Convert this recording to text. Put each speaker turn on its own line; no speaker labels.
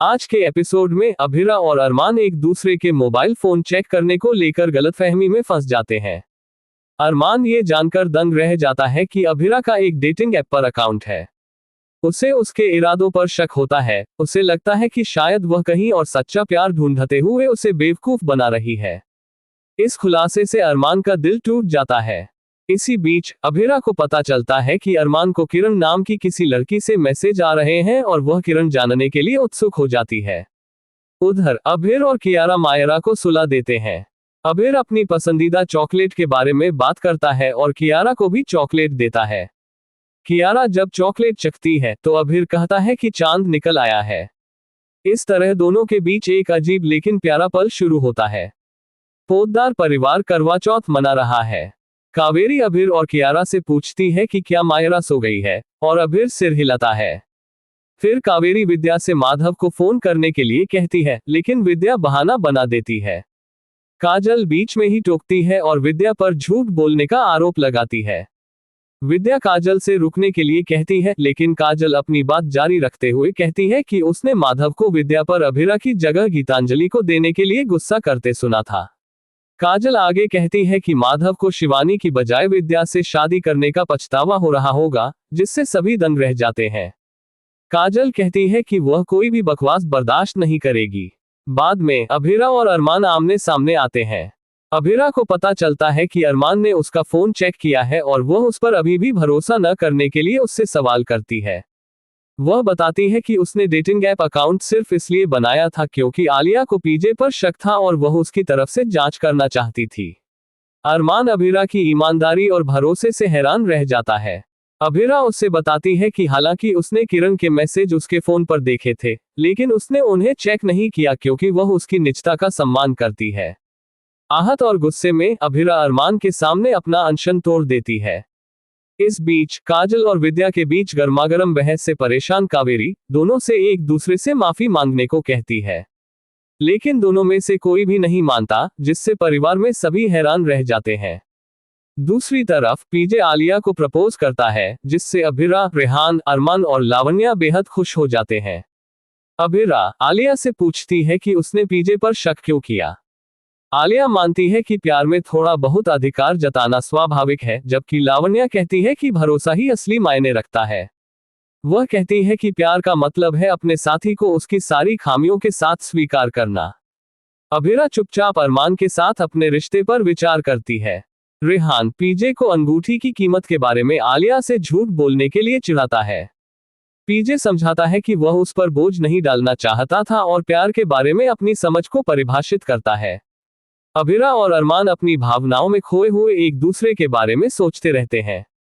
आज के एपिसोड में अभिरा और अरमान एक दूसरे के मोबाइल फोन चेक करने को लेकर गलतफहमी में फंस जाते हैं। अरमान ये जानकर दंग रह जाता है कि अभिरा का एक डेटिंग ऐप पर अकाउंट है। उसे उसके इरादों पर शक होता है। उसे लगता है कि शायद वह कहीं और सच्चा प्यार ढूंढते हुए उसे बेवकूफ बना रही है। इस खुलासे से अरमान का दिल टूट जाता है। इसी बीच अभिरा को पता चलता है कि अरमान को किरण नाम की किसी लड़की से मैसेज आ रहे हैं और वह किरण जानने के लिए उत्सुक हो जाती है। उधर अभिर और कियारा मायरा को सुला देते हैं। अभिर अपनी पसंदीदा चॉकलेट के बारे में बात करता है और कियारा को भी चॉकलेट देता है। कियारा जब चॉकलेट चखती है तो अभिर कहता है कि चांद निकल आया है। इस तरह दोनों के बीच एक अजीब लेकिन प्यारा पल शुरू होता है। पोद्दार परिवार करवा चौथ मना रहा है। कावेरी अभिर और कियारा से पूछती है कि क्या मायरा सो गई है, और अभिर सिर हिलाता है। फिर कावेरी विद्या से माधव को फोन करने के लिए कहती है, लेकिन विद्या बहाना बना देती है। काजल बीच में ही टोकती है और विद्या पर झूठ बोलने का आरोप लगाती है। विद्या काजल से रुकने के लिए कहती है, लेकिन काजल अपनी बात जारी रखते हुए कहती है कि उसने माधव को विद्या पर अभिरा की जगह गीतांजलि को देने के लिए गुस्सा करते सुना था। काजल आगे कहती है कि माधव को शिवानी की बजाय विद्या से शादी करने का पछतावा हो रहा होगा, जिससे सभी दंग रह जाते हैं। काजल कहती है कि वह कोई भी बकवास बर्दाश्त नहीं करेगी। बाद में अभिरा और अरमान आमने सामने आते हैं। अभिरा को पता चलता है कि अरमान ने उसका फोन चेक किया है और वह उस पर अभी भी भरोसा न करने के लिए उससे सवाल करती है। वह बताती है कि उसने डेटिंग ऐप अकाउंट सिर्फ इसलिए बनाया था क्योंकि आलिया को पीजे पर शक था और वह उसकी तरफ से जांच करना चाहती थी। अरमान अभिरा की ईमानदारी और भरोसे से हैरान रह जाता है। अभिरा उससे बताती है कि हालांकि उसने किरण के मैसेज उसके फोन पर देखे थे, लेकिन उसने उन्हें चेक नहीं किया क्योंकि वह उसकी निजता का सम्मान करती है। आहत और गुस्से में अभिरा अरमान के सामने अपना अनशन तोड़ देती है। इस बीच काजल और विद्या के बीच गर्मागर्म बहस से परेशान कावेरी दोनों से एक दूसरे से माफी मांगने को कहती है, लेकिन दोनों में से कोई भी नहीं मानता, जिससे परिवार में सभी हैरान रह जाते हैं। दूसरी तरफ पीजे आलिया को प्रपोज करता है, जिससे अभिरा, रेहान, अरमान और लावण्या बेहद खुश हो जाते हैं। अभिरा आलिया से पूछती है कि उसने पीजे पर शक क्यों किया। आलिया मानती है कि प्यार में थोड़ा बहुत अधिकार जताना स्वाभाविक है, जबकि लावण्या कहती है कि भरोसा ही असली मायने रखता है। वह कहती है कि प्यार का मतलब है अपने साथी को उसकी सारी खामियों के साथ स्वीकार करना। अभिरा चुपचाप अरमान के साथ अपने रिश्ते पर विचार करती है। रेहान पीजे को अंगूठी की कीमत के बारे में आलिया से झूठ बोलने के लिए चिढ़ाता है। पीजे समझाता है कि वह उस पर बोझ नहीं डालना चाहता था और प्यार के बारे में अपनी समझ को परिभाषित करता है। अभिरा और अरमान अपनी भावनाओं में खोए हुए एक दूसरे के बारे में सोचते रहते हैं।